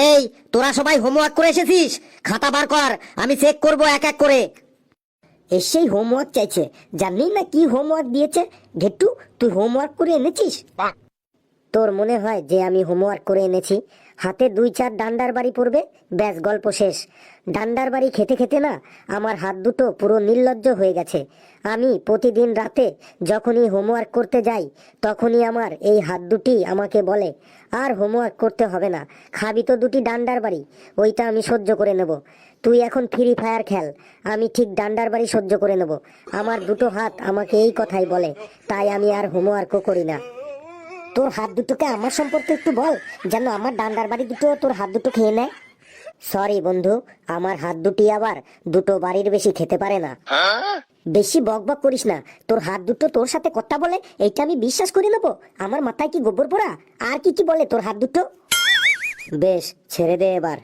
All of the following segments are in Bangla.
এই, তোরা সবাই হোমওয়ার্ক করে এসেছিস? খাতা বার কর, আমি চেক করব এক এক করে। এসেই হোমওয়ার্ক চাইছে, জানি না কি হোমওয়ার্ক দিয়েছে। ঘেটু, তুই হোমওয়ার্ক করে এনেছিস? তোর মনে হয় যে আমি হোমওয়ার্ক করে এনেছি? হাতে 2-4 ডান্ডার বাড়ি পড়বে, ব্যাস গল্প শেষ। ডান্ডার বাড়ি খেতে খেতে না আমার হাত দুটো পুরো নির্লজ্জ হয়ে গেছে। আমি প্রতিদিন রাতে যখনই হোমওয়ার্ক করতে যাই তখনই আমার এই হাত দুটি আমাকে বলে, আর হোমওয়ার্ক করতে হবে না, খাবি তো 2টি ডান্ডার বাড়ি, ওইটা আমি সহ্য করে নেব। তুই এখন ফ্রি ফায়ার খেল, আমি ঠিক ডান্ডার বাড়ি সহ্য করে নেব। আমার দুটো হাত আমাকে এই কথাই বলে, তাই আমি আর হোমওয়ার্কও করি না। তোর হাত দুটোকে আমার সম্পর্কে একটু বল, যেন আমার ডান্ডার বাড়ি দুটো তোর হাত দুটো খেয়ে নেয়। সরি বন্ধু, আমার হাত দুটি আবার দুটো বাড়ির বেশি খেতে পারে না। বেশি বকবক করিস না, তোর হাত দুটো তোর সাথে কথা বলে এইটা আমি বিশ্বাস করে নেবো? আমার মাথায় কি গোবর পড়া? আর কি কি বলে তোর হাত দুটো? বেশ, ছেড়ে দে এবার।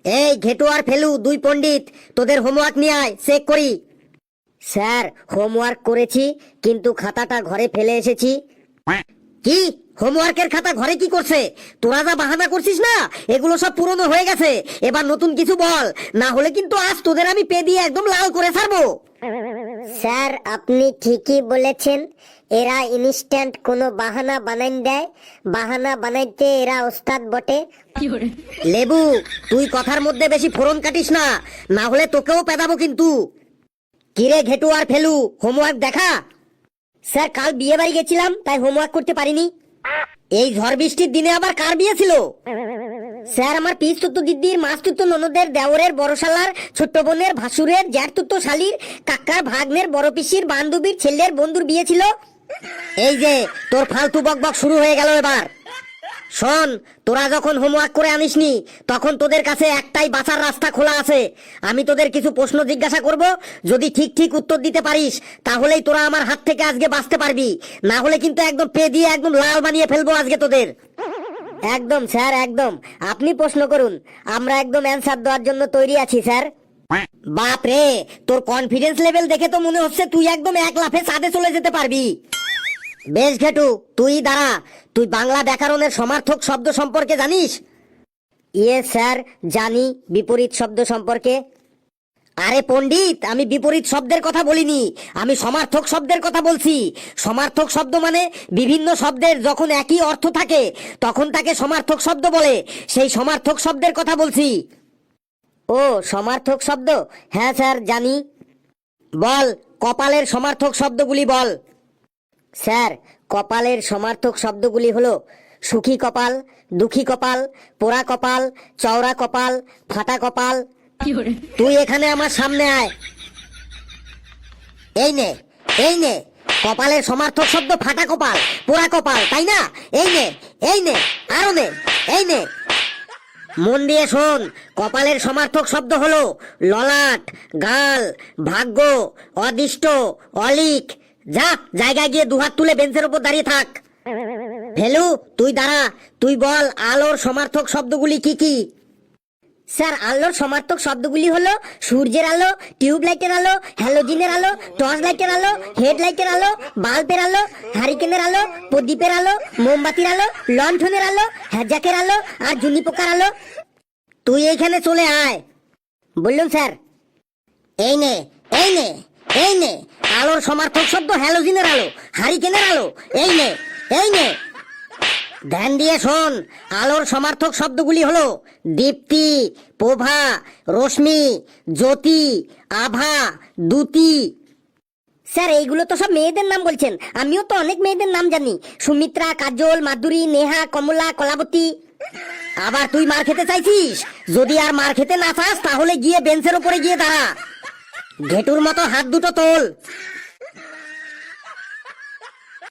এই ঘেটু আর ফেলু, 2 পণ্ডিত, তোদের হোমওয়ার্ক নিয়ে আয়, চেক করি। স্যার, হোমওয়ার্ক করেছি, কিন্তু খাতাটা ঘরে ফেলে এসেছি। কি? হোমওয়ার্কের খাতা ঘরে কি করছে? তোরা যা বাহানা করছিস না, এগুলো সব পুরনো হয়ে গেছে। এবার নতুন কিছু বল, না হলে কিন্তু আজ তোদের আমি পে দিয়ে একদম লাল করে ছাড়বো। স্যার, আপনি ঠিকই বলেছেন, এরা ইনস্ট্যান্ট কোনো বাহানা বানাই দেয়, বাহানা বানাইতে এরা ওস্তাদ বটে। লেবু, তুই কথার মধ্যে বেশি ফোড়ন কাটিস না, না হলে তোকেও পেদাবো কিন্তু। কিরে ঘেটু আর ফেলু, হোমওয়ার্ক দেখা। স্যার, কাল বিয়ে বাড়ি গেছিলাম, তাই হোমওয়ার্ক করতে পারিনি। এই ঝড় বৃষ্টির দিনে আবার কার বিয়ে ছিল? স্যার, আমার পিসতুতো দিদির, মাসতুতো ননদের, দেওরের, বড়শালার, ছোট্ট বোনের, ভাসুরের, জ্যাঠতুতো শালির, কাকার ভাগ্নের, বড় পিসির বান্ধবীর ছেলের বন্ধুর বিয়ে ছিল। এই যে তোর ফালতু বকবক শুরু হয়ে গেল এবার। শোন, তোরা যখন হোমওয়ার্ক করে আনিসনি তখন তোদের কাছে একটাই বাঁচার রাস্তা খোলা আছে। আমি তোদের কিছু প্রশ্ন জিজ্ঞাসা করব, যদি ঠিক ঠিক উত্তর দিতে পারিস তাহলেই তোরা আমার হাত থেকে আজকে বাঁচতে পারবি, না হলে কিন্তু একদম পে দিয়ে একদম লাল বানিয়ে ফেলবো আজকে তোদের। একদম স্যার, একদম, আপনি প্রশ্ন করুন, আমরা একদম অ্যান্সার দেওয়ার জন্য তৈরি আছি স্যার। বাপ রে, তোর কনফিডেন্স লেভেল দেখে তো মনে হচ্ছে তুই একদম এক লাফে ছাদে চলে যেতে পারবি। বেশ ঘেটু, তুই দাঁড়া। তুই বাংলা ব্যাকরণের সমার্থক শব্দ সম্পর্কে জানিস? ইয়ে স্যার, জানি। বিপরীত শব্দ সম্পর্কে? আরে পণ্ডিত, আমি বিপরীত শব্দের কথা বলিনি, আমি সমার্থক শব্দের কথা বলছি। সমার্থক শব্দ মানে বিভিন্ন শব্দের যখন একই অর্থ থাকে তখন তাকে সমার্থক শব্দ বলে, সেই সমার্থক শব্দের কথা বলছি। ও, সমার্থক শব্দ, হ্যাঁ স্যার জানি। বল, কপালের সমার্থক শব্দগুলি বল। স্যার, কপালের সমার্থক শব্দগুলি হলো সুখী কপাল, দুঃখী কপাল, পোড়া কপাল, চওড়া কপাল, ফাটা কপাল। তুই এখানে আমার সামনে আয়। এই নে, এই নে, কপালের সমার্থক শব্দ ফাটা কপাল, পোড়া কপাল, তাই না? এই নে, এই নে, আরো নে, এই নে। মন দিয়ে শোন, কপালের সমার্থক শব্দ হলো ললাট, গাল, ভাগ্য, অদিষ্ট, অলিক। যা, জায়গায় গিয়ে 2 হাত তুলে বেঞ্চের উপর দাঁড়িয়ে থাক। ভেলু, তুই দাঁড়া, তুই বল আলোর সমার্থক শব্দগুলি কি কি? স্যার, আলোর সমার্থক শব্দগুলি হলো সূর্যের আলো, টিউব লাইটের আলো, হ্যালোজিনের আলো, টর্চ লাইটের আলো, হেডলাইটের আলো, বাল্বের আলো, হারিকেনের আলো, প্রদীপের আলো, মোমবাতির আলো, লণ্ঠনের আলো, হ্যাজাকের আলো আর জুনি পোকার আলো। তুই এইখানে চলে আয়। বললুম স্যার। এই নে, এই নে, এই নে, আলোর সমার্থক শব্দ হ্যালোজিনের আলো, হারিকেনের আলো। এই নে, এই নে। ধ্যান দিয়ে শোন, আলোর সমার্থক শব্দগুলি হলো দীপ্তি, প্রভা, রশ্মি, জ্যোতি, আভা, দ্যুতি। স্যার, এইগুলো তো সব মেয়েদের নাম বলছেন, আমিও তো অনেক মেয়েদের নাম জানি, সুমিত্রা, কাজল, মাধুরী, নেহা, কমলা, কলাবতী। আবার তুই মার খেতে চাইছিস? যদি আর মার খেতে না চাস তাহলে গিয়ে বেঞ্চের উপরে গিয়ে দাঁড়া। ঘেটুর মতো হাত দুটো তোল।